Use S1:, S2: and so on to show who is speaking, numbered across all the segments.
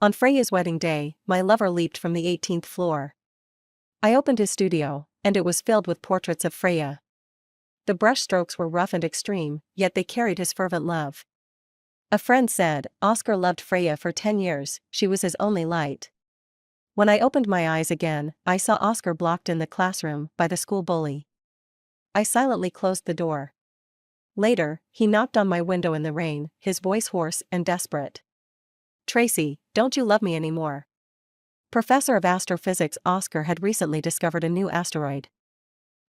S1: On Freya's wedding day, my lover leaped from the 18th floor. I opened his studio, and it was filled with portraits of Freya. The brushstrokes were rough and extreme, yet they carried his fervent love. A friend said, Oscar loved Freya for 10 years, she was his only light. When I opened my eyes again, I saw Oscar blocked in the classroom by the school bully. I silently closed the door. Later, he knocked on my window in the rain, his voice hoarse and desperate. Tracy, don't you love me anymore? Professor of astrophysics Oscar had recently discovered a new asteroid.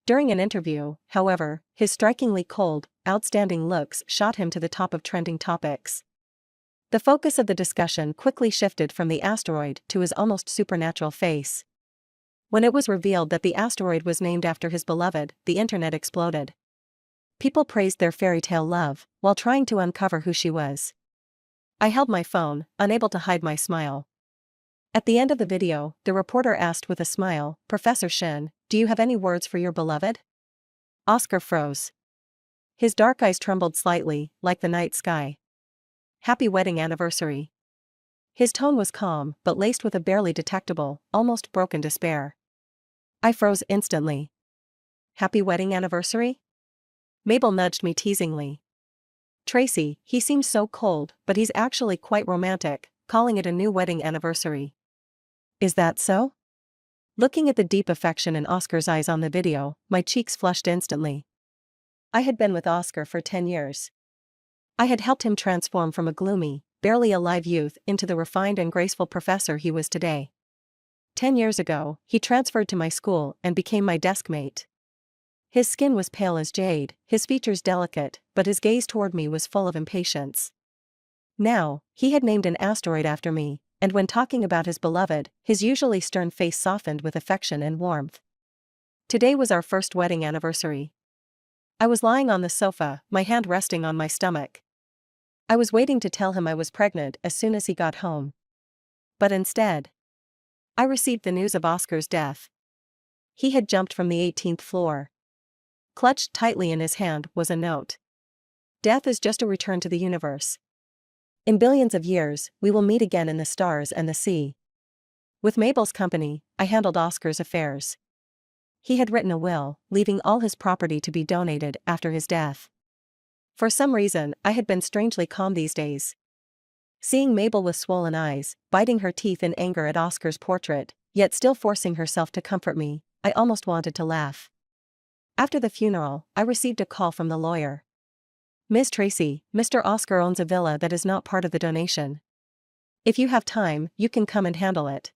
S1: During an interview, however, his strikingly cold, outstanding looks shot him to the top of trending topics. The focus of the discussion quickly shifted from the asteroid to his almost supernatural face. When it was revealed that the asteroid was named after his beloved, the internet exploded. People praised their fairy tale love, while trying to uncover who she was. I held my phone, unable to hide my smile. At the end of the video, the reporter asked with a smile, Professor Shin, do you have any words for your beloved? Oscar froze. His dark eyes trembled slightly, like the night sky. Happy wedding anniversary. His tone was calm, but laced with a barely detectable, almost broken despair. I froze instantly. Happy wedding anniversary? Mabel nudged me teasingly. Tracy, he seems so cold, but he's actually quite romantic, calling it a new wedding anniversary. Is that so? Looking at the deep affection in Oscar's eyes on the video, my cheeks flushed instantly. I had been with Oscar for 10 years. I had helped him transform from a gloomy, barely alive youth into the refined and graceful professor he was today. 10 years ago, he transferred to my school and became my desk mate. His skin was pale as jade, his features delicate, but his gaze toward me was full of impatience. Now, he had named an asteroid after me, and when talking about his beloved, his usually stern face softened with affection and warmth. Today was our first wedding anniversary. I was lying on the sofa, my hand resting on my stomach. I was waiting to tell him I was pregnant as soon as he got home. But instead, I received the news of Oscar's death. He had jumped from the 18th floor. Clutched tightly in his hand was a note. Death is just a return to the universe. In billions of years, we will meet again in the stars and the sea. With Mabel's company, I handled Oscar's affairs. He had written a will, leaving all his property to be donated after his death. For some reason, I had been strangely calm these days. Seeing Mabel with swollen eyes, biting her teeth in anger at Oscar's portrait, yet still forcing herself to comfort me, I almost wanted to laugh. After the funeral, I received a call from the lawyer. Ms. Tracy, Mr. Oscar owns a villa that is not part of the donation. If you have time, you can come and handle it.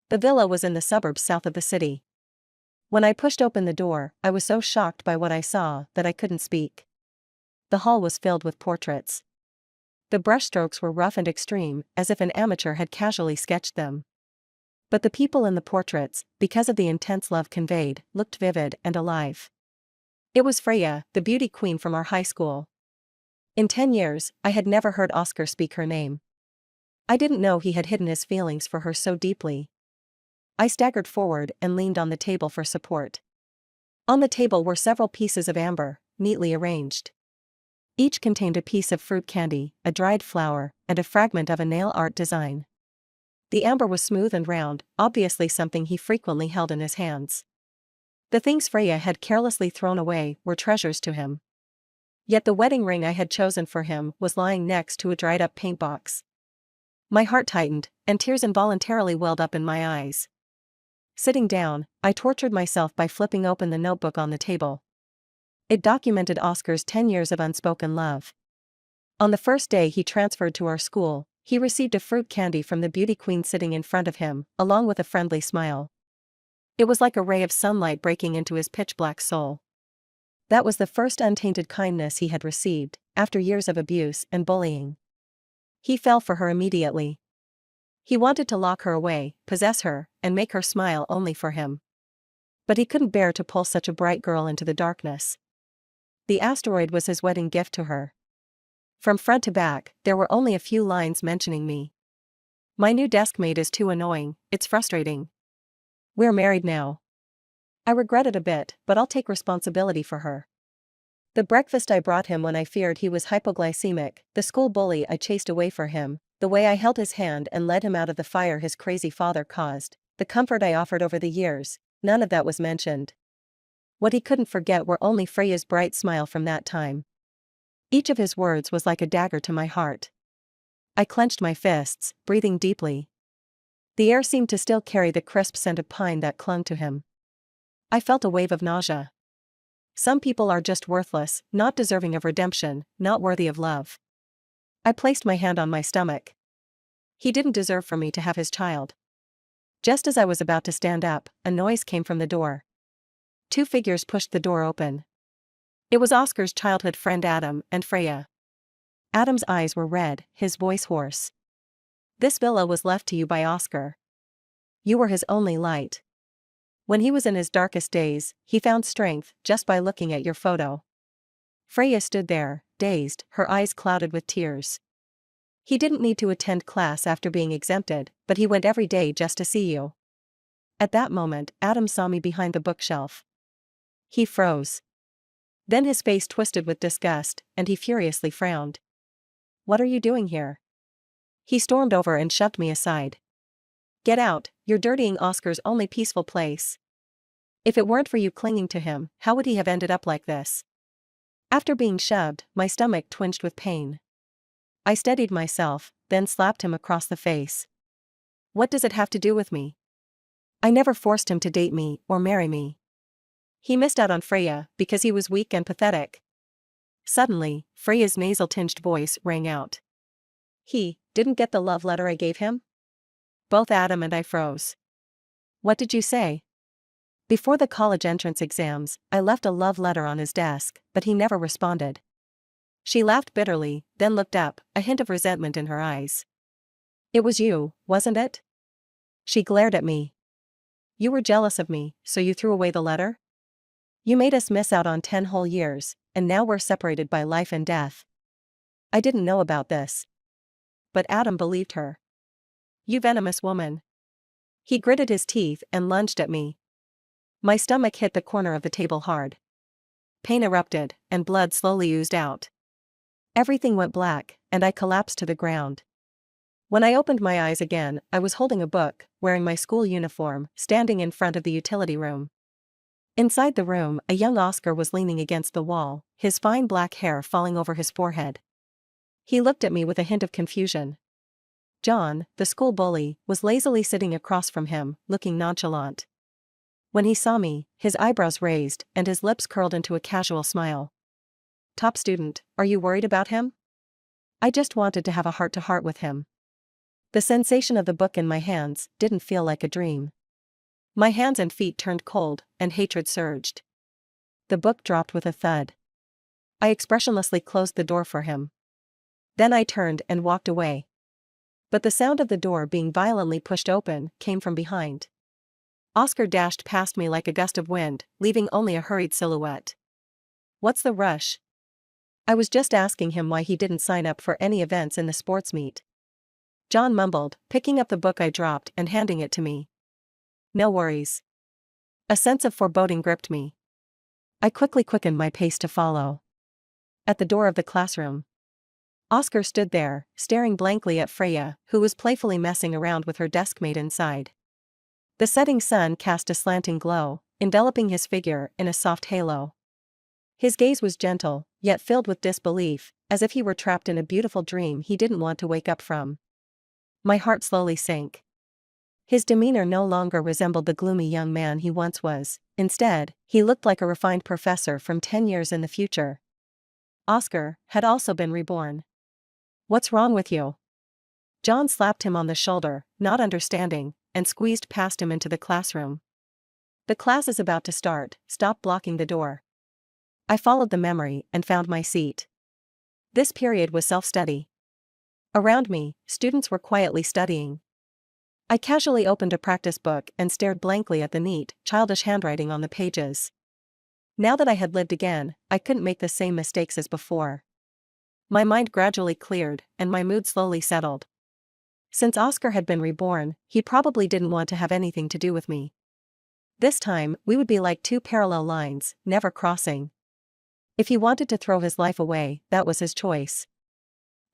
S1: The villa was in the suburbs south of the city. When I pushed open the door, I was so shocked by what I saw that I couldn't speak. The hall was filled with portraits. The brushstrokes were rough and extreme, as if an amateur had casually sketched them. But the people in the portraits, because of the intense love conveyed, looked vivid and alive. It was Freya, the beauty queen from our high school. In 10 years, I had never heard Oscar speak her name. I didn't know he had hidden his feelings for her so deeply. I staggered forward and leaned on the table for support. On the table were several pieces of amber, neatly arranged. Each contained a piece of fruit candy, a dried flower, and a fragment of a nail art design. The amber was smooth and round, obviously something he frequently held in his hands. The things Freya had carelessly thrown away were treasures to him. Yet the wedding ring I had chosen for him was lying next to a dried-up paint box. My heart tightened, and tears involuntarily welled up in my eyes. Sitting down, I tortured myself by flipping open the notebook on the table. It documented Oscar's 10 years of unspoken love. On the first day he transferred to our school, he received a fruit candy from the beauty queen sitting in front of him, along with a friendly smile. It was like a ray of sunlight breaking into his pitch-black soul. That was the first untainted kindness he had received, after years of abuse and bullying. He fell for her immediately. He wanted to lock her away, possess her, and make her smile only for him. But he couldn't bear to pull such a bright girl into the darkness. The asteroid was his wedding gift to her. From front to back, there were only a few lines mentioning me. My new deskmate is too annoying, it's frustrating. We're married now. I regret it a bit, but I'll take responsibility for her. The breakfast I brought him when I feared he was hypoglycemic, the school bully I chased away for him, The way I held his hand and led him out of the fire his crazy father caused, the comfort I offered over the years, none of that was mentioned. What he couldn't forget were only Freya's bright smile from that time. Each of his words was like a dagger to my heart. I clenched my fists, breathing deeply. The air seemed to still carry the crisp scent of pine that clung to him. I felt a wave of nausea. Some people are just worthless, not deserving of redemption, not worthy of love. I placed my hand on my stomach. He didn't deserve for me to have his child. Just as I was about to stand up, a noise came from the door. Two figures pushed the door open. It was Oscar's childhood friend Adam and Freya. Adam's eyes were red, his voice hoarse. This villa was left to you by Oscar. You were his only light. When he was in his darkest days, he found strength just by looking at your photo. Freya stood there, dazed, her eyes clouded with tears. He didn't need to attend class after being exempted, but he went every day just to see you. At that moment, Adam saw me behind the bookshelf. He froze. Then his face twisted with disgust, and he furiously frowned. What are you doing here? He stormed over and shoved me aside. Get out, you're dirtying Oscar's only peaceful place. If it weren't for you clinging to him, how would he have ended up like this? After being shoved, my stomach twinged with pain. I steadied myself, then slapped him across the face. What does it have to do with me? I never forced him to date me or marry me. He missed out on Freya because he was weak and pathetic. Suddenly, Freya's nasal-tinged voice rang out. He didn't get the love letter I gave him? Both Adam and I froze. What did you say? Before the college entrance exams, I left a love letter on his desk, but he never responded. She laughed bitterly, then looked up, a hint of resentment in her eyes. It was you, wasn't it? She glared at me. You were jealous of me, so you threw away the letter? You made us miss out on 10 whole years, and now we're separated by life and death. I didn't know about this. But Adam believed her. You venomous woman. He gritted his teeth and lunged at me. My stomach hit the corner of the table hard. Pain erupted, and blood slowly oozed out. Everything went black, and I collapsed to the ground. When I opened my eyes again, I was holding a book, wearing my school uniform, standing in front of the utility room. Inside the room, a young Oscar was leaning against the wall, his fine black hair falling over his forehead. He looked at me with a hint of confusion. John, the school bully, was lazily sitting across from him, looking nonchalant. When he saw me, his eyebrows raised, and his lips curled into a casual smile. Top student, are you worried about him? I just wanted to have a heart-to-heart with him. The sensation of the book in my hands didn't feel like a dream. My hands and feet turned cold, and hatred surged. The book dropped with a thud. I expressionlessly closed the door for him. Then I turned and walked away. But the sound of the door being violently pushed open came from behind. Oscar dashed past me like a gust of wind, leaving only a hurried silhouette. What's the rush? I was just asking him why he didn't sign up for any events in the sports meet. John mumbled, picking up the book I dropped and handing it to me. No worries. A sense of foreboding gripped me. I quickly quickened my pace to follow. At the door of the classroom, Oscar stood there, staring blankly at Freya, who was playfully messing around with her deskmate inside. The setting sun cast a slanting glow, enveloping his figure in a soft halo. His gaze was gentle, yet filled with disbelief, as if he were trapped in a beautiful dream he didn't want to wake up from. My heart slowly sank. His demeanor no longer resembled the gloomy young man he once was. Instead, he looked like a refined professor from 10 years in the future. Oscar had also been reborn. What's wrong with you? John slapped him on the shoulder, not understanding, and squeezed past him into the classroom. The class is about to start, stop blocking the door. I followed the memory and found my seat. This period was self-study. Around me, students were quietly studying. I casually opened a practice book and stared blankly at the neat, childish handwriting on the pages. Now that I had lived again, I couldn't make the same mistakes as before. My mind gradually cleared, and my mood slowly settled. Since Oscar had been reborn, he probably didn't want to have anything to do with me. This time, we would be like two parallel lines, never crossing. If he wanted to throw his life away, that was his choice.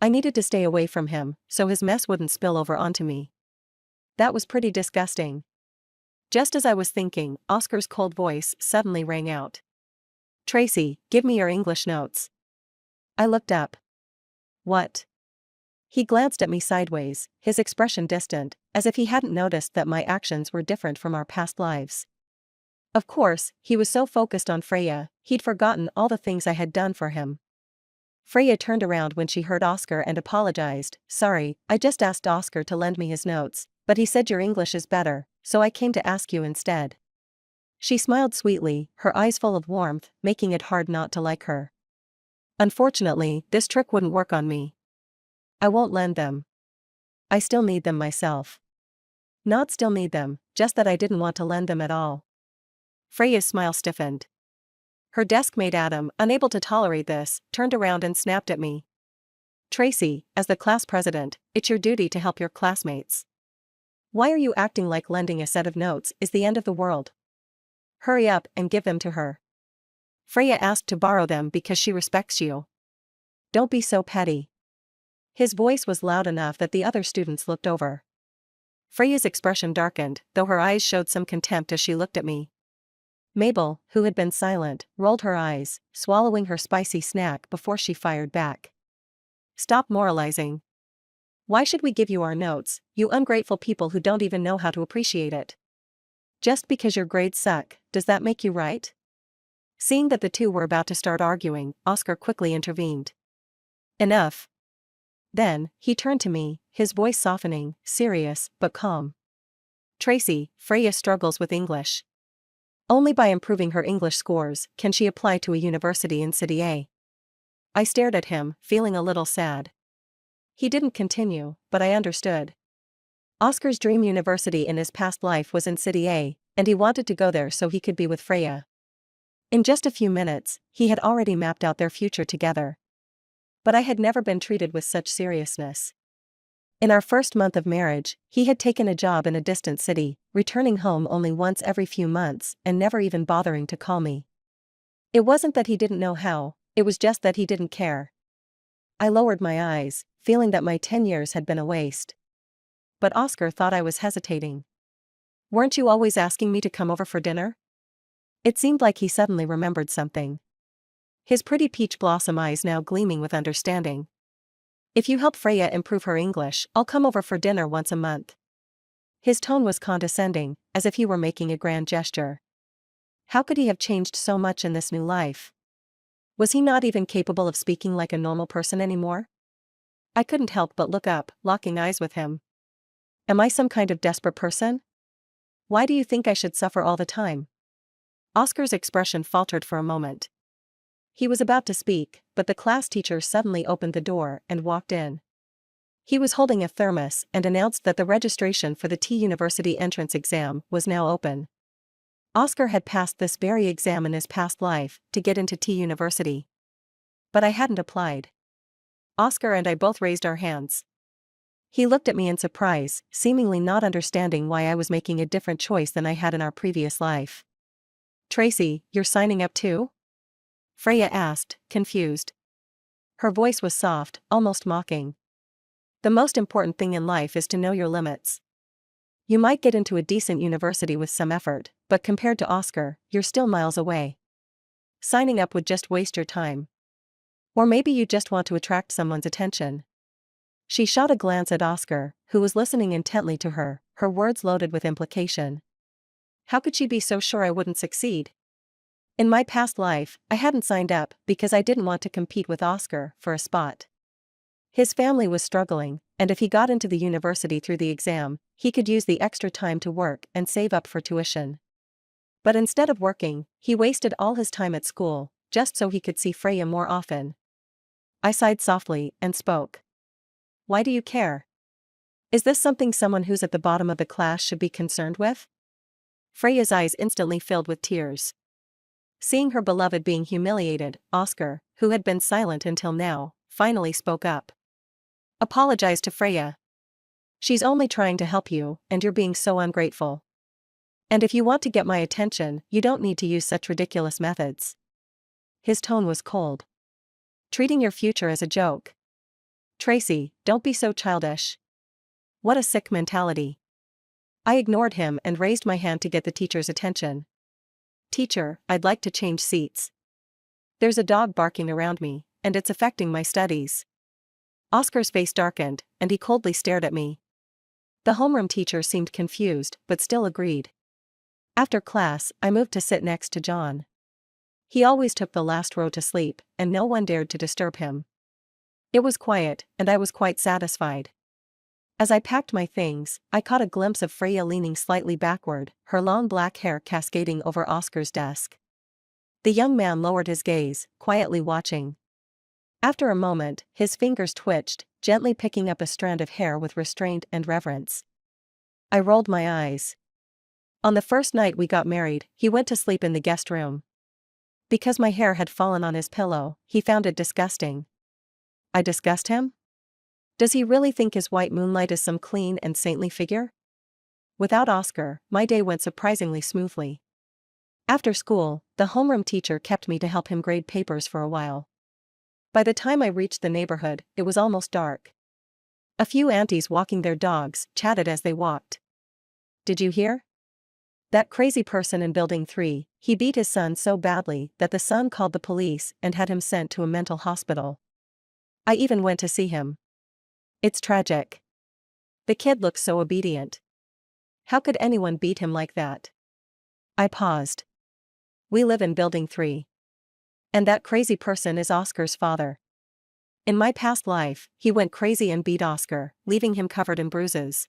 S1: I needed to stay away from him, so his mess wouldn't spill over onto me. That was pretty disgusting. Just as I was thinking, Oscar's cold voice suddenly rang out. Tracy, give me your English notes. I looked up. What? He glanced at me sideways, his expression distant, as if he hadn't noticed that my actions were different from our past lives. Of course, he was so focused on Freya, he'd forgotten all the things I had done for him. Freya turned around when she heard Oscar and apologized. Sorry, I just asked Oscar to lend me his notes, but he said your English is better, so I came to ask you instead. She smiled sweetly, her eyes full of warmth, making it hard not to like her. Unfortunately, this trick wouldn't work on me. I won't lend them. I still need them myself. Not still need them, just that I didn't want to lend them at all. Freya's smile stiffened. Her desk-mate Adam, unable to tolerate this, turned around and snapped at me. Tracy, as the class president, it's your duty to help your classmates. Why are you acting like lending a set of notes is the end of the world? Hurry up and give them to her. Freya asked to borrow them because she respects you. Don't be so petty. His voice was loud enough that the other students looked over. Freya's expression darkened, though her eyes showed some contempt as she looked at me. Mabel, who had been silent, rolled her eyes, swallowing her spicy snack before she fired back. Stop moralizing. Why should we give you our notes, you ungrateful people who don't even know how to appreciate it? Just because your grades suck, does that make you right? Seeing that the two were about to start arguing, Oscar quickly intervened. Enough. Then, he turned to me, his voice softening, serious, but calm. Tracy, Freya struggles with English. Only by improving her English scores can she apply to a university in City A. I stared at him, feeling a little sad. He didn't continue, but I understood. Oscar's dream university in his past life was in City A, and he wanted to go there so he could be with Freya. In just a few minutes, he had already mapped out their future together. But I had never been treated with such seriousness. In our first month of marriage, he had taken a job in a distant city, returning home only once every few months and never even bothering to call me. It wasn't that he didn't know how, it was just that he didn't care. I lowered my eyes, feeling that my 10 years had been a waste. But Oscar thought I was hesitating. Weren't you always asking me to come over for dinner? It seemed like he suddenly remembered something. His pretty peach blossom eyes now gleaming with understanding. If you help Freya improve her English, I'll come over for dinner once a month. His tone was condescending, as if he were making a grand gesture. How could he have changed so much in this new life? Was he not even capable of speaking like a normal person anymore? I couldn't help but look up, locking eyes with him. Am I some kind of desperate person? Why do you think I should suffer all the time? Oscar's expression faltered for a moment. He was about to speak, but the class teacher suddenly opened the door and walked in. He was holding a thermos and announced that the registration for the T University entrance exam was now open. Oscar had passed this very exam in his past life to get into T University. But I hadn't applied. Oscar and I both raised our hands. He looked at me in surprise, seemingly not understanding why I was making a different choice than I had in our previous life. Tracy, you're signing up too? Freya asked, confused. Her voice was soft, almost mocking. The most important thing in life is to know your limits. You might get into a decent university with some effort, but compared to Oscar, you're still miles away. Signing up would just waste your time. Or maybe you just want to attract someone's attention. She shot a glance at Oscar, who was listening intently to her, her words loaded with implication. How could she be so sure I wouldn't succeed? In my past life, I hadn't signed up because I didn't want to compete with Oscar for a spot. His family was struggling, and if he got into the university through the exam, he could use the extra time to work and save up for tuition. But instead of working, he wasted all his time at school, just so he could see Freya more often. I sighed softly and spoke. Why do you care? Is this something someone who's at the bottom of the class should be concerned with? Freya's eyes instantly filled with tears. Seeing her beloved being humiliated, Oscar, who had been silent until now, finally spoke up. Apologize to Freya. She's only trying to help you, and you're being so ungrateful. And if you want to get my attention, you don't need to use such ridiculous methods. His tone was cold. Treating your future as a joke. Tracy, don't be so childish. What a sick mentality. I ignored him and raised my hand to get the teacher's attention. Teacher, I'd like to change seats. There's a dog barking around me, and it's affecting my studies. Oscar's face darkened, and he coldly stared at me. The homeroom teacher seemed confused, but still agreed. After class, I moved to sit next to John. He always took the last row to sleep, and no one dared to disturb him. It was quiet, and I was quite satisfied. As I packed my things, I caught a glimpse of Freya leaning slightly backward, her long black hair cascading over Oscar's desk. The young man lowered his gaze, quietly watching. After a moment, his fingers twitched, gently picking up a strand of hair with restraint and reverence. I rolled my eyes. On the first night we got married, he went to sleep in the guest room. Because my hair had fallen on his pillow, he found it disgusting. I disgust him? Does he really think his white moonlight is some clean and saintly figure? Without Oscar, my day went surprisingly smoothly. After school, the homeroom teacher kept me to help him grade papers for a while. By the time I reached the neighborhood, it was almost dark. A few aunties walking their dogs chatted as they walked. Did you hear? That crazy person in Building 3, he beat his son so badly that the son called the police and had him sent to a mental hospital. I even went to see him. It's tragic. The kid looks so obedient. How could anyone beat him like that? I paused. We live in Building 3. And that crazy person is Oscar's father. In my past life, he went crazy and beat Oscar, leaving him covered in bruises.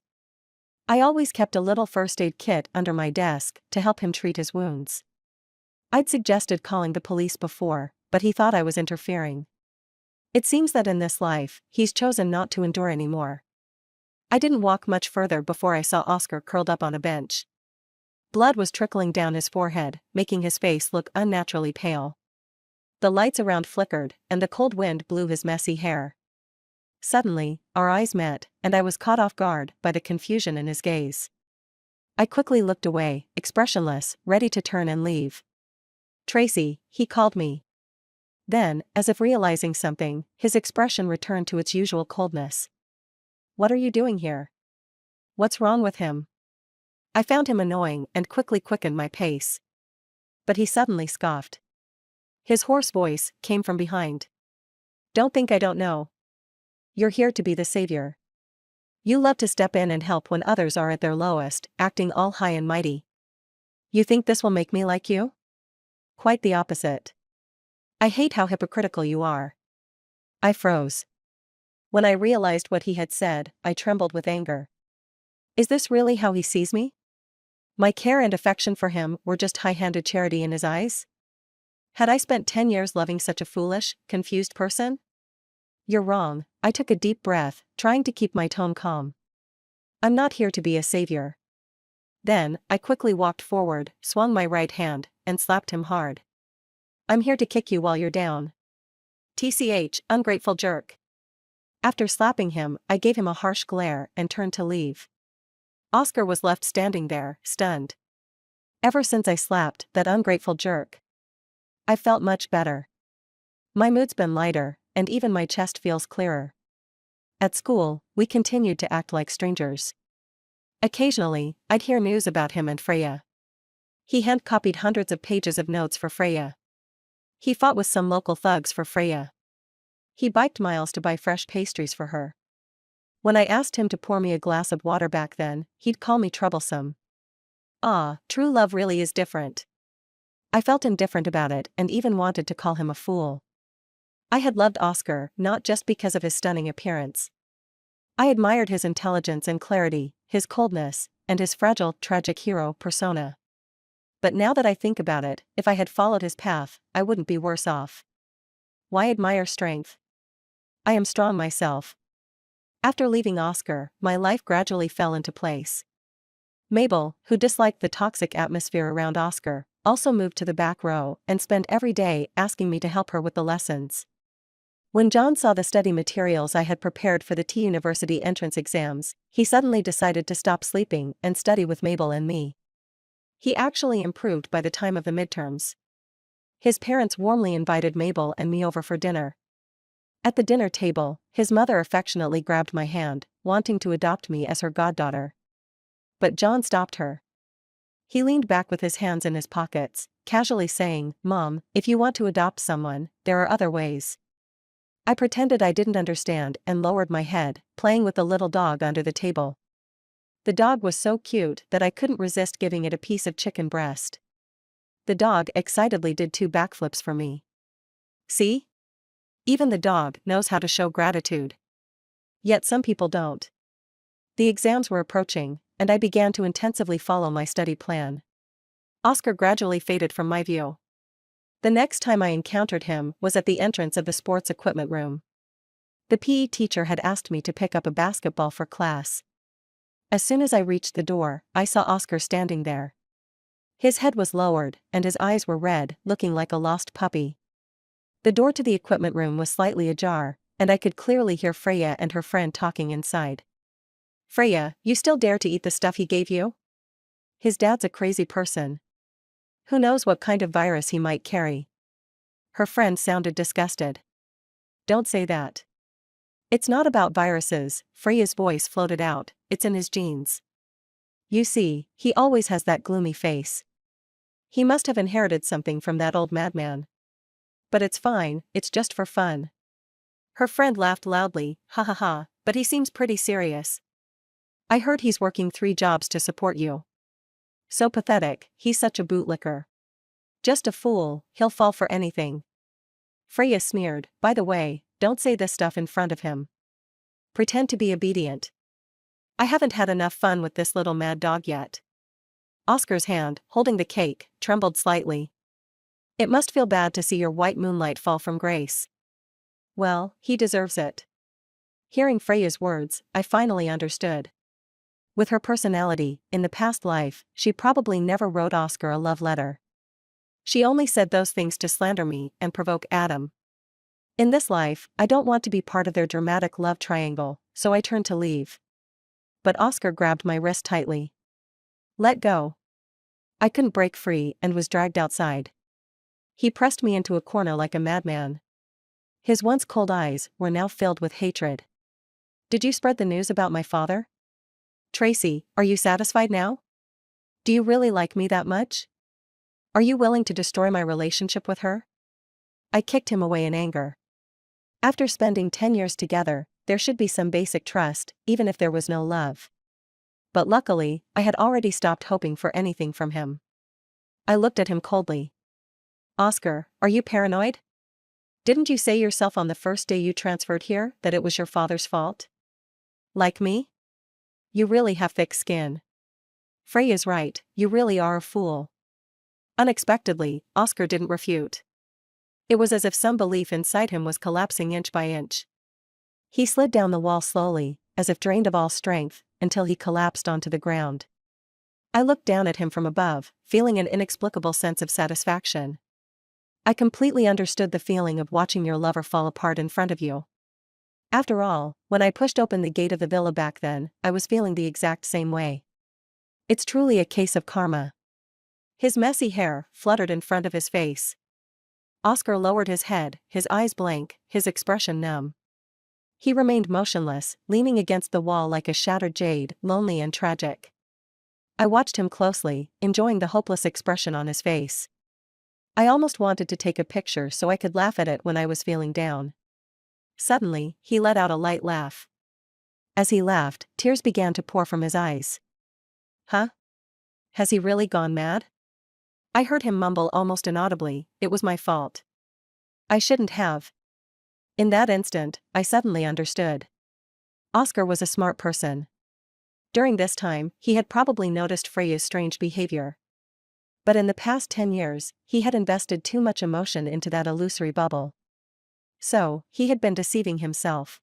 S1: I always kept a little first aid kit under my desk to help him treat his wounds. I'd suggested calling the police before, but he thought I was interfering. It seems that in this life, he's chosen not to endure anymore. I didn't walk much further before I saw Oscar curled up on a bench. Blood was trickling down his forehead, making his face look unnaturally pale. The lights around flickered, and the cold wind blew his messy hair. Suddenly, our eyes met, and I was caught off guard by the confusion in his gaze. I quickly looked away, expressionless, ready to turn and leave. Tracy, he called me. Then, as if realizing something, his expression returned to its usual coldness. What are you doing here? What's wrong with him? I found him annoying and quickly quickened my pace. But he suddenly scoffed. His hoarse voice came from behind. Don't think I don't know. You're here to be the savior. You love to step in and help when others are at their lowest, acting all high and mighty. You think this will make me like you? Quite the opposite. I hate how hypocritical you are. I froze. When I realized what he had said, I trembled with anger. Is this really how he sees me? My care and affection for him were just high-handed charity in his eyes? Had I spent 10 years loving such a foolish, confused person? You're wrong, I took a deep breath, trying to keep my tone calm. I'm not here to be a savior. Then, I quickly walked forward, swung my right hand, and slapped him hard. I'm here to kick you while you're down. TCH, ungrateful jerk. After slapping him, I gave him a harsh glare and turned to leave. Oscar was left standing there, stunned. Ever since I slapped that ungrateful jerk, I felt much better. My mood's been lighter, and even my chest feels clearer. At school, we continued to act like strangers. Occasionally, I'd hear news about him and Freya. He hand-copied hundreds of pages of notes for Freya. He fought with some local thugs for Freya. He biked miles to buy fresh pastries for her. When I asked him to pour me a glass of water back then, he'd call me troublesome. Ah, true love really is different. I felt indifferent about it and even wanted to call him a fool. I had loved Oscar not just because of his stunning appearance. I admired his intelligence and clarity, his coldness, and his fragile, tragic hero persona. But now that I think about it, if I had followed his path, I wouldn't be worse off. Why admire strength? I am strong myself. After leaving Oscar, my life gradually fell into place. Mabel, who disliked the toxic atmosphere around Oscar, also moved to the back row and spent every day asking me to help her with the lessons. When John saw the study materials I had prepared for the T University entrance exams, he suddenly decided to stop sleeping and study with Mabel and me. He actually improved by the time of the midterms. His parents warmly invited Mabel and me over for dinner. At the dinner table, his mother affectionately grabbed my hand, wanting to adopt me as her goddaughter. But John stopped her. He leaned back with his hands in his pockets, casually saying, "Mom, if you want to adopt someone, there are other ways." I pretended I didn't understand and lowered my head, playing with the little dog under the table. The dog was so cute that I couldn't resist giving it a piece of chicken breast. The dog excitedly did 2 backflips for me. See? Even the dog knows how to show gratitude. Yet some people don't. The exams were approaching, and I began to intensively follow my study plan. Oscar gradually faded from my view. The next time I encountered him was at the entrance of the sports equipment room. The PE teacher had asked me to pick up a basketball for class. As soon as I reached the door, I saw Oscar standing there. His head was lowered, and his eyes were red, looking like a lost puppy. The door to the equipment room was slightly ajar, and I could clearly hear Freya and her friend talking inside. "Freya, you still dare to eat the stuff he gave you? His dad's a crazy person. Who knows what kind of virus he might carry?" Her friend sounded disgusted. "Don't say that. It's not about viruses," Freya's voice floated out, "it's in his genes. You see, he always has that gloomy face. He must have inherited something from that old madman. But it's fine, it's just for fun." Her friend laughed loudly, "Ha ha ha, but he seems pretty serious. I heard he's working 3 jobs to support you. So pathetic, he's such a bootlicker. Just a fool, he'll fall for anything." Freya sneered, "By the way, don't say this stuff in front of him. Pretend to be obedient. I haven't had enough fun with this little mad dog yet." Oscar's hand, holding the cake, trembled slightly. "It must feel bad to see your white moonlight fall from grace. Well, he deserves it." Hearing Freya's words, I finally understood. With her personality, in the past life, she probably never wrote Oscar a love letter. She only said those things to slander me and provoke Adam. In this life, I don't want to be part of their dramatic love triangle, so I turned to leave. But Oscar grabbed my wrist tightly. "Let go." I couldn't break free and was dragged outside. He pressed me into a corner like a madman. His once cold eyes were now filled with hatred. "Did you spread the news about my father? Tracy, are you satisfied now? Do you really like me that much? Are you willing to destroy my relationship with her?" I kicked him away in anger. After spending 10 years together, there should be some basic trust, even if there was no love. But luckily, I had already stopped hoping for anything from him. I looked at him coldly. "Oscar, are you paranoid? Didn't you say yourself on the first day you transferred here that it was your father's fault? Like me? You really have thick skin. Freya's right, you really are a fool." Unexpectedly, Oscar didn't refute. It was as if some belief inside him was collapsing inch by inch. He slid down the wall slowly, as if drained of all strength, until he collapsed onto the ground. I looked down at him from above, feeling an inexplicable sense of satisfaction. I completely understood the feeling of watching your lover fall apart in front of you. After all, when I pushed open the gate of the villa back then, I was feeling the exact same way. It's truly a case of karma. His messy hair fluttered in front of his face. Oscar lowered his head, his eyes blank, his expression numb. He remained motionless, leaning against the wall like a shattered jade, lonely and tragic. I watched him closely, enjoying the hopeless expression on his face. I almost wanted to take a picture so I could laugh at it when I was feeling down. Suddenly, he let out a light laugh. As he laughed, tears began to pour from his eyes. "Huh? Has he really gone mad?" I heard him mumble almost inaudibly, "It was my fault. I shouldn't have." In that instant, I suddenly understood. Oscar was a smart person. During this time, he had probably noticed Freya's strange behavior. But in the past 10 years, he had invested too much emotion into that illusory bubble. So, he had been deceiving himself.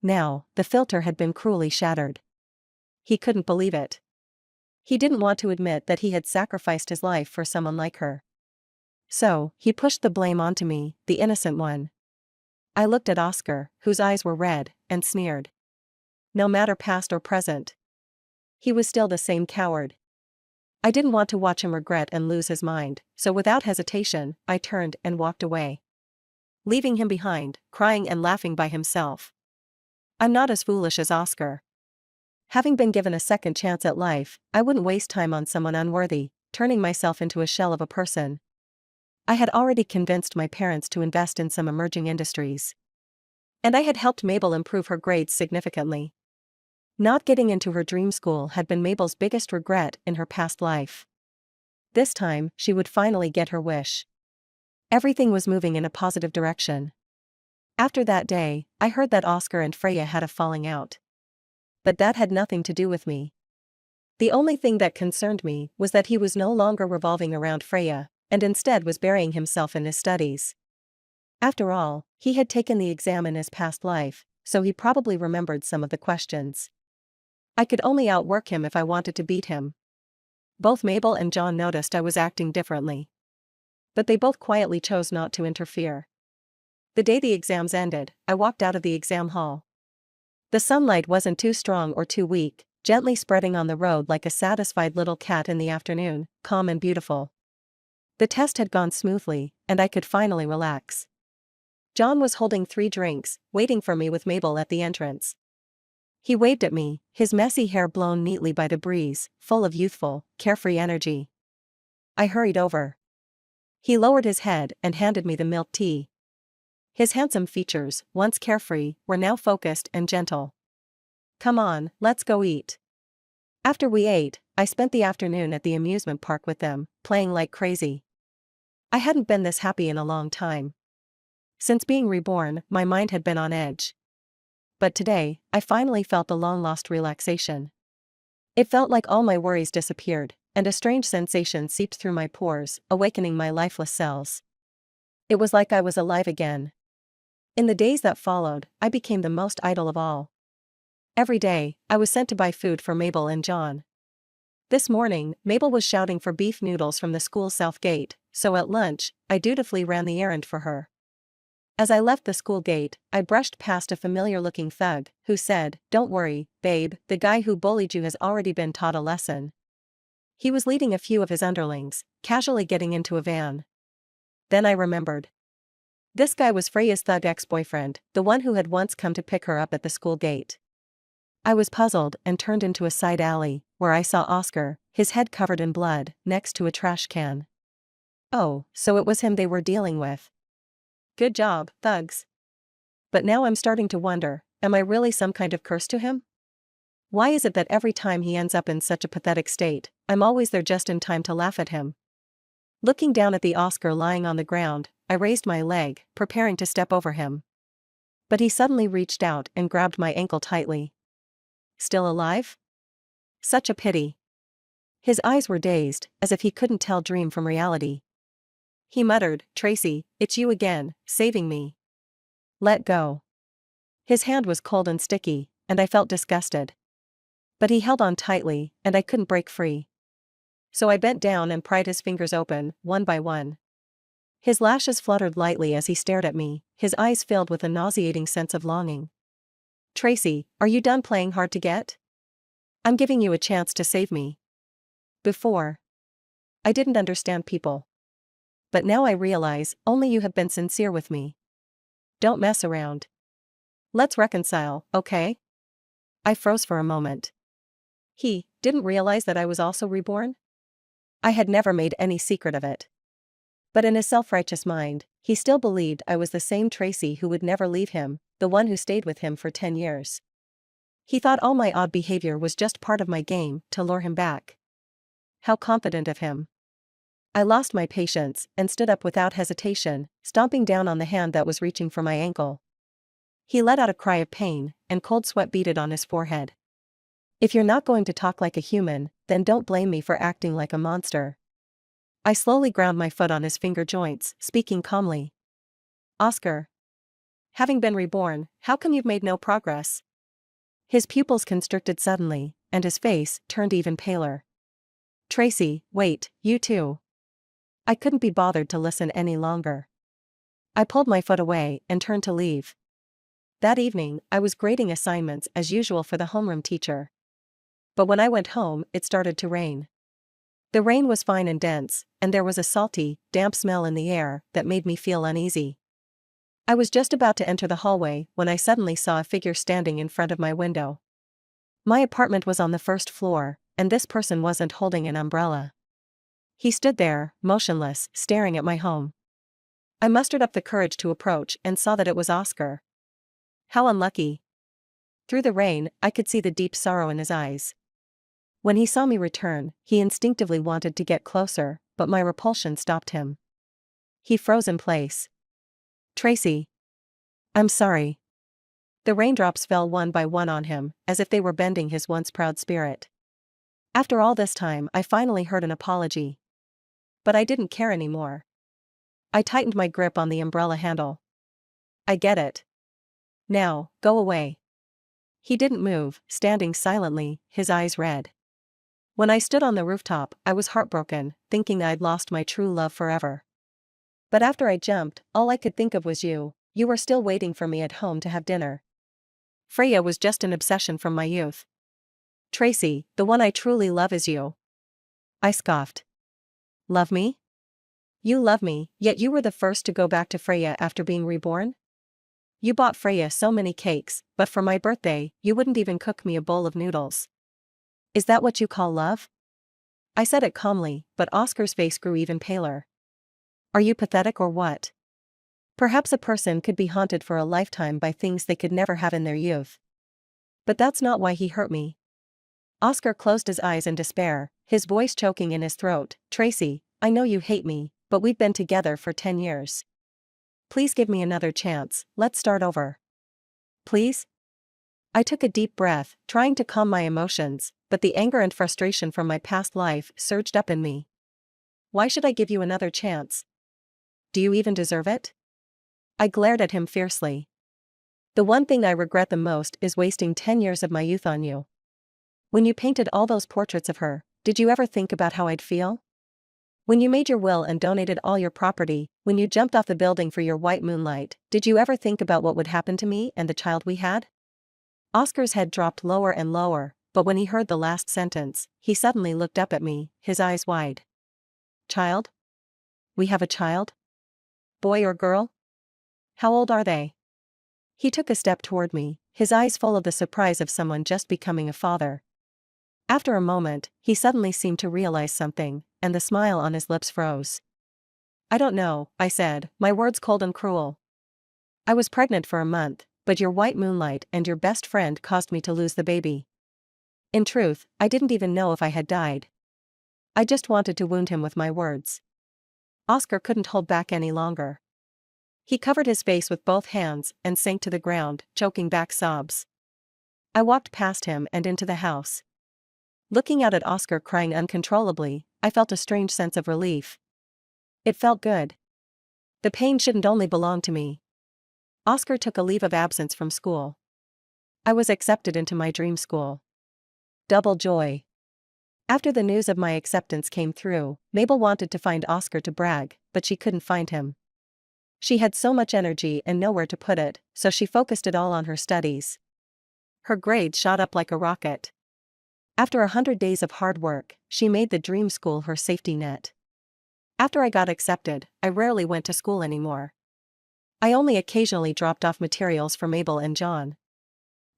S1: Now, the filter had been cruelly shattered. He couldn't believe it. He didn't want to admit that he had sacrificed his life for someone like her. So, he pushed the blame onto me, the innocent one. I looked at Oscar, whose eyes were red, and sneered. No matter past or present, he was still the same coward. I didn't want to watch him regret and lose his mind, so without hesitation, I turned and walked away. leaving him behind, crying and laughing by himself. I'm not as foolish as Oscar. Having been given a second chance at life, I wouldn't waste time on someone unworthy, turning myself into a shell of a person. I had already convinced my parents to invest in some emerging industries. And I had helped Mabel improve her grades significantly. Not getting into her dream school had been Mabel's biggest regret in her past life. This time, she would finally get her wish. Everything was moving in a positive direction. After that day, I heard that Oscar and Freya had a falling out. But that had nothing to do with me. The only thing that concerned me was that he was no longer revolving around Freya, and instead was burying himself in his studies. After all, he had taken the exam in his past life, so he probably remembered some of the questions. I could only outwork him if I wanted to beat him. Both Mabel and John noticed I was acting differently. But they both quietly chose not to interfere. The day the exams ended, I walked out of the exam hall. The sunlight wasn't too strong or too weak, gently spreading on the road like a satisfied little cat in the afternoon, calm and beautiful. The test had gone smoothly, and I could finally relax. John was holding 3 drinks, waiting for me with Mabel at the entrance. He waved at me, his messy hair blown neatly by the breeze, full of youthful, carefree energy. I hurried over. He lowered his head and handed me the milk tea. His handsome features, once carefree, were now focused and gentle. Come on, let's go eat. After we ate, I spent the afternoon at the amusement park with them, playing like crazy. I hadn't been this happy in a long time. Since being reborn, my mind had been on edge. But today, I finally felt the long-lost relaxation. It felt like all my worries disappeared, and a strange sensation seeped through my pores, awakening my lifeless cells. It was like I was alive again. In the days that followed, I became the most idle of all. Every day, I was sent to buy food for Mabel and John. This morning, Mabel was shouting for beef noodles from the school south gate, so at lunch, I dutifully ran the errand for her. As I left the school gate, I brushed past a familiar-looking thug, who said, "Don't worry, babe, the guy who bullied you has already been taught a lesson." He was leading a few of his underlings, casually getting into a van. Then I remembered. This guy was Freya's thug ex-boyfriend, the one who had once come to pick her up at the school gate. I was puzzled and turned into a side alley, where I saw Oscar, his head covered in blood, next to a trash can. Oh, so it was him they were dealing with. Good job, thugs. But now I'm starting to wonder, am I really some kind of curse to him? Why is it that every time he ends up in such a pathetic state, I'm always there just in time to laugh at him? Looking down at the Oscar lying on the ground, I raised my leg, preparing to step over him. But he suddenly reached out and grabbed my ankle tightly. Still alive? Such a pity. His eyes were dazed, as if he couldn't tell dream from reality. He muttered, "Tracy, it's you again, saving me. Let go." His hand was cold and sticky, and I felt disgusted. But he held on tightly, and I couldn't break free. So I bent down and pried his fingers open, one by one. His lashes fluttered lightly as he stared at me, his eyes filled with a nauseating sense of longing. "Tracy, are you done playing hard to get? I'm giving you a chance to save me." Before, I didn't understand people. But now I realize, only you have been sincere with me. Don't mess around. Let's reconcile, okay? I froze for a moment. He didn't realize that I was also reborn? I had never made any secret of it. But in his self-righteous mind, he still believed I was the same Tracy who would never leave him, the one who stayed with him for 10 years. He thought all my odd behavior was just part of my game to lure him back. How confident of him. I lost my patience and stood up without hesitation, stomping down on the hand that was reaching for my ankle. He let out a cry of pain, and cold sweat beaded on his forehead. "If you're not going to talk like a human, then don't blame me for acting like a monster." I slowly ground my foot on his finger joints, speaking calmly. "Oscar. Having been reborn, how come you've made no progress?" His pupils constricted suddenly, and his face turned even paler. "Tracy, wait, you too." I couldn't be bothered to listen any longer. I pulled my foot away and turned to leave. That evening, I was grading assignments as usual for the homeroom teacher. But when I went home, it started to rain. The rain was fine and dense, and there was a salty, damp smell in the air that made me feel uneasy. I was just about to enter the hallway when I suddenly saw a figure standing in front of my window. My apartment was on the first floor, and this person wasn't holding an umbrella. He stood there, motionless, staring at my home. I mustered up the courage to approach and saw that it was Oscar. How unlucky. Through the rain, I could see the deep sorrow in his eyes. When he saw me return, he instinctively wanted to get closer, but my repulsion stopped him. He froze in place. Tracy. I'm sorry. The raindrops fell one by one on him, as if they were bending his once proud spirit. After all this time, I finally heard an apology. But I didn't care anymore. I tightened my grip on the umbrella handle. I get it. Now, go away. He didn't move, standing silently, his eyes red. When I stood on the rooftop, I was heartbroken, thinking I'd lost my true love forever. But after I jumped, all I could think of was you. You were still waiting for me at home to have dinner. Freya was just an obsession from my youth. Tracy, the one I truly love is you. I scoffed. Love me? You love me, yet you were the first to go back to Freya after being reborn? You bought Freya so many cakes, but for my birthday, you wouldn't even cook me a bowl of noodles. Is that what you call love? I said it calmly, but Oscar's face grew even paler. Are you pathetic or what? Perhaps a person could be haunted for a lifetime by things they could never have in their youth. But that's not why he hurt me. Oscar closed his eyes in despair, his voice choking in his throat. Tracy, I know you hate me, but we've been together for 10 years. Please give me another chance, let's start over. Please? I took a deep breath, trying to calm my emotions, but the anger and frustration from my past life surged up in me. Why should I give you another chance? Do you even deserve it? I glared at him fiercely. The one thing I regret the most is wasting 10 years of my youth on you. When you painted all those portraits of her, did you ever think about how I'd feel? When you made your will and donated all your property, when you jumped off the building for your white moonlight, did you ever think about what would happen to me and the child we had? Oscar's head dropped lower and lower, but when he heard the last sentence, he suddenly looked up at me, his eyes wide. Child? We have a child? Boy or girl? How old are they? He took a step toward me, his eyes full of the surprise of someone just becoming a father. After a moment, he suddenly seemed to realize something, and the smile on his lips froze. I don't know, I said, my words cold and cruel. I was pregnant for a month, but your white moonlight and your best friend caused me to lose the baby. In truth, I didn't even know if I had died. I just wanted to wound him with my words. Oscar couldn't hold back any longer. He covered his face with both hands and sank to the ground, choking back sobs. I walked past him and into the house. Looking out at Oscar crying uncontrollably, I felt a strange sense of relief. It felt good. The pain shouldn't only belong to me. Oscar took a leave of absence from school. I was accepted into my dream school. Double joy. After the news of my acceptance came through, Mabel wanted to find Oscar to brag, but she couldn't find him. She had so much energy and nowhere to put it, so she focused it all on her studies. Her grades shot up like a rocket. After 100 days of hard work, she made the dream school her safety net. After I got accepted, I rarely went to school anymore. I only occasionally dropped off materials for Mabel and John.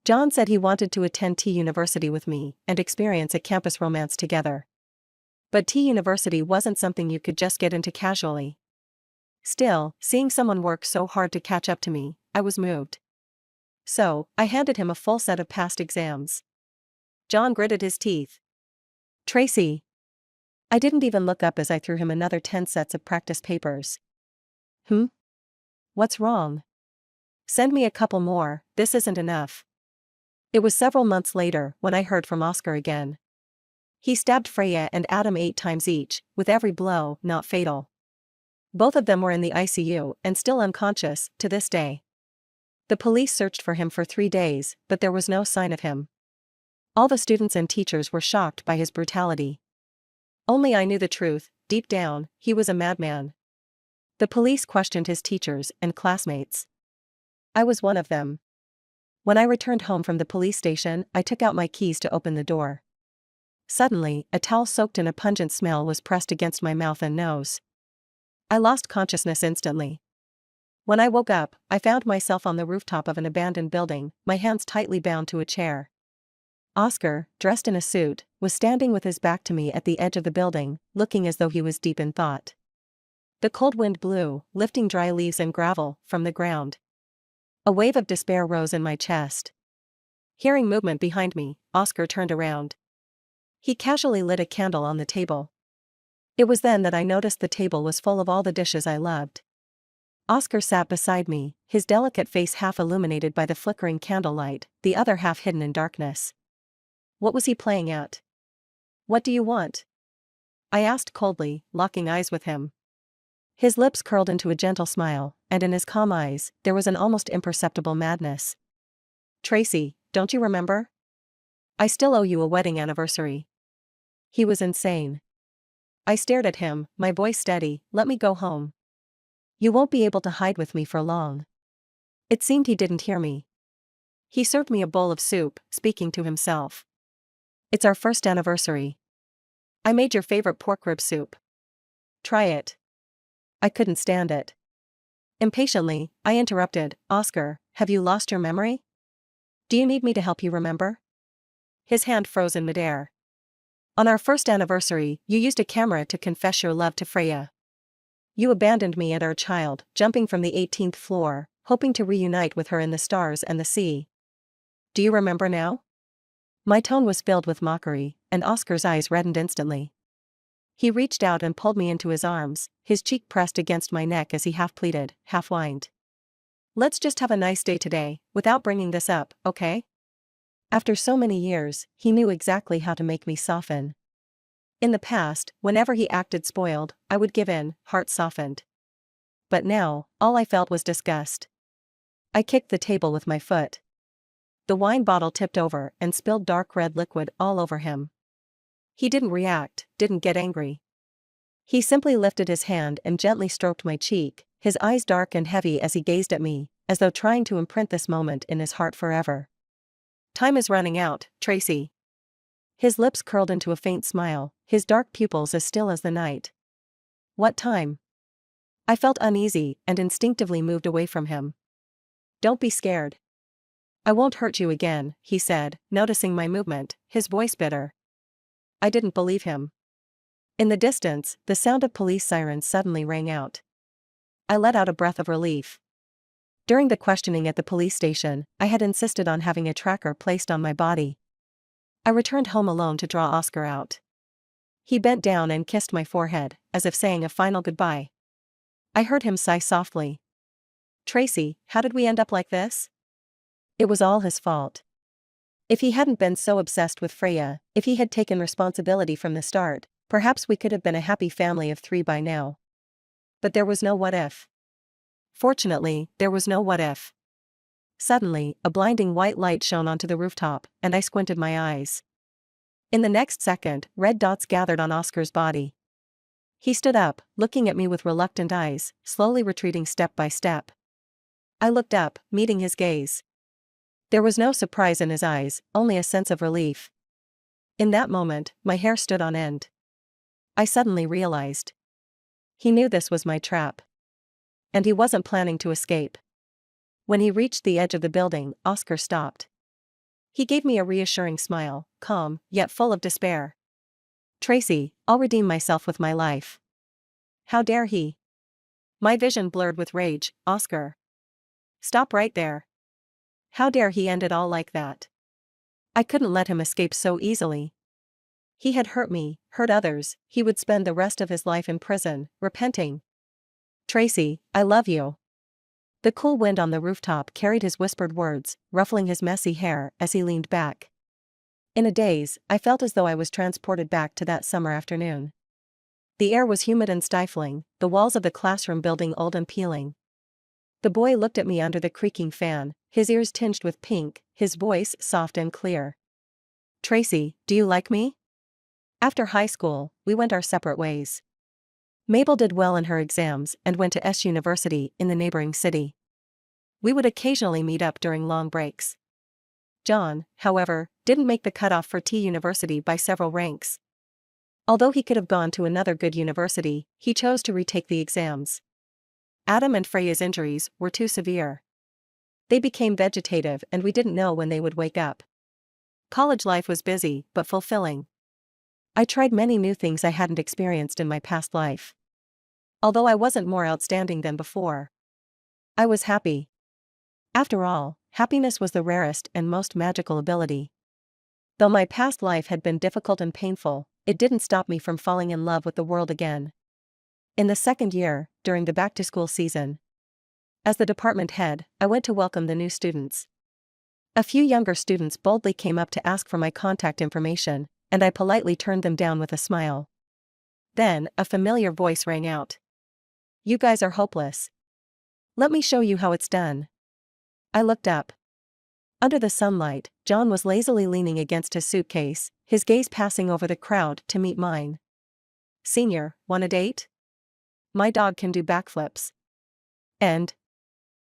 S1: John said he wanted to attend T University with me and experience a campus romance together. But T University wasn't something you could just get into casually. Still, seeing someone work so hard to catch up to me, I was moved. So, I handed him a full set of past exams. John gritted his teeth. Tracy. I didn't even look up as I threw him another 10 sets of practice papers. What's wrong? Send me a couple more, this isn't enough. It was several months later when I heard from Oscar again. He stabbed Freya and Adam 8 times each, with every blow not fatal. Both of them were in the ICU and still unconscious to this day. The police searched for him for 3 days, but there was no sign of him. All the students and teachers were shocked by his brutality. Only I knew the truth, deep down, he was a madman. The police questioned his teachers and classmates. I was one of them. When I returned home from the police station, I took out my keys to open the door. Suddenly, a towel soaked in a pungent smell was pressed against my mouth and nose. I lost consciousness instantly. When I woke up, I found myself on the rooftop of an abandoned building, my hands tightly bound to a chair. Oscar, dressed in a suit, was standing with his back to me at the edge of the building, looking as though he was deep in thought. The cold wind blew, lifting dry leaves and gravel from the ground. A wave of despair rose in my chest. Hearing movement behind me, Oscar turned around. He casually lit a candle on the table. It was then that I noticed the table was full of all the dishes I loved. Oscar sat beside me, his delicate face half illuminated by the flickering candlelight, the other half hidden in darkness. What was he playing at? "What do you want?" I asked coldly, locking eyes with him. His lips curled into a gentle smile, and in his calm eyes, there was an almost imperceptible madness. "Tracy, don't you remember? I still owe you a wedding anniversary." He was insane. I stared at him, my voice steady. "Let me go home. You won't be able to hide with me for long." It seemed he didn't hear me. He served me a bowl of soup, speaking to himself. "It's our first anniversary. I made your favorite pork rib soup. Try it." I couldn't stand it. Impatiently, I interrupted, "Oscar, have you lost your memory? Do you need me to help you remember?" His hand froze in midair. "On our first anniversary, you used a camera to confess your love to Freya. You abandoned me and our child, jumping from the 18th floor, hoping to reunite with her in the stars and the sea. Do you remember now?" My tone was filled with mockery, and Oscar's eyes reddened instantly. He reached out and pulled me into his arms, his cheek pressed against my neck as he half pleaded, half whined. "Let's just have a nice day today, without bringing this up, okay?" After so many years, he knew exactly how to make me soften. In the past, whenever he acted spoiled, I would give in, heart softened. But now, all I felt was disgust. I kicked the table with my foot. The wine bottle tipped over and spilled dark red liquid all over him. He didn't react, didn't get angry. He simply lifted his hand and gently stroked my cheek, his eyes dark and heavy as he gazed at me, as though trying to imprint this moment in his heart forever. "Time is running out, Tracy." His lips curled into a faint smile, his dark pupils as still as the night. "What time?" I felt uneasy and instinctively moved away from him. "Don't be scared. I won't hurt you again," he said, noticing my movement, his voice bitter. I didn't believe him. In the distance, the sound of police sirens suddenly rang out. I let out a breath of relief. During the questioning at the police station, I had insisted on having a tracker placed on my body. I returned home alone to draw Oscar out. He bent down and kissed my forehead, as if saying a final goodbye. I heard him sigh softly. "Tracy, how did we end up like this?" It was all his fault. If he hadn't been so obsessed with Freya, if he had taken responsibility from the start, perhaps we could have been a happy family of 3 by now. But there was no what if. Fortunately, there was no what if. Suddenly, a blinding white light shone onto the rooftop, and I squinted my eyes. In the next second, red dots gathered on Oscar's body. He stood up, looking at me with reluctant eyes, slowly retreating step by step. I looked up, meeting his gaze. There was no surprise in his eyes, only a sense of relief. In that moment, my hair stood on end. I suddenly realized. He knew this was my trap. And he wasn't planning to escape. When he reached the edge of the building, Oscar stopped. He gave me a reassuring smile, calm, yet full of despair. "Tracy, I'll redeem myself with my life." How dare he? My vision blurred with rage. "Oscar. Stop right there. How dare he end it all like that?" I couldn't let him escape so easily. He had hurt me, hurt others, he would spend the rest of his life in prison, repenting. "Tracy, I love you." The cool wind on the rooftop carried his whispered words, ruffling his messy hair as he leaned back. In a daze, I felt as though I was transported back to that summer afternoon. The air was humid and stifling, the walls of the classroom building old and peeling. The boy looked at me under the creaking fan, his ears tinged with pink, his voice soft and clear. "Tracy, do you like me?" After high school, we went our separate ways. Mabel did well in her exams and went to S University in the neighboring city. We would occasionally meet up during long breaks. John, however, didn't make the cutoff for T University by several ranks. Although he could have gone to another good university, he chose to retake the exams. Adam and Freya's injuries were too severe. They became vegetative and we didn't know when they would wake up. College life was busy but fulfilling. I tried many new things I hadn't experienced in my past life. Although I wasn't more outstanding than before, I was happy. After all, happiness was the rarest and most magical ability. Though my past life had been difficult and painful, it didn't stop me from falling in love with the world again. In the second year, during the back-to-school season, as the department head, I went to welcome the new students. A few younger students boldly came up to ask for my contact information, and I politely turned them down with a smile. Then, a familiar voice rang out. "You guys are hopeless. Let me show you how it's done." I looked up. Under the sunlight, John was lazily leaning against his suitcase, his gaze passing over the crowd to meet mine. "Senior, want a date? My dog can do backflips. And,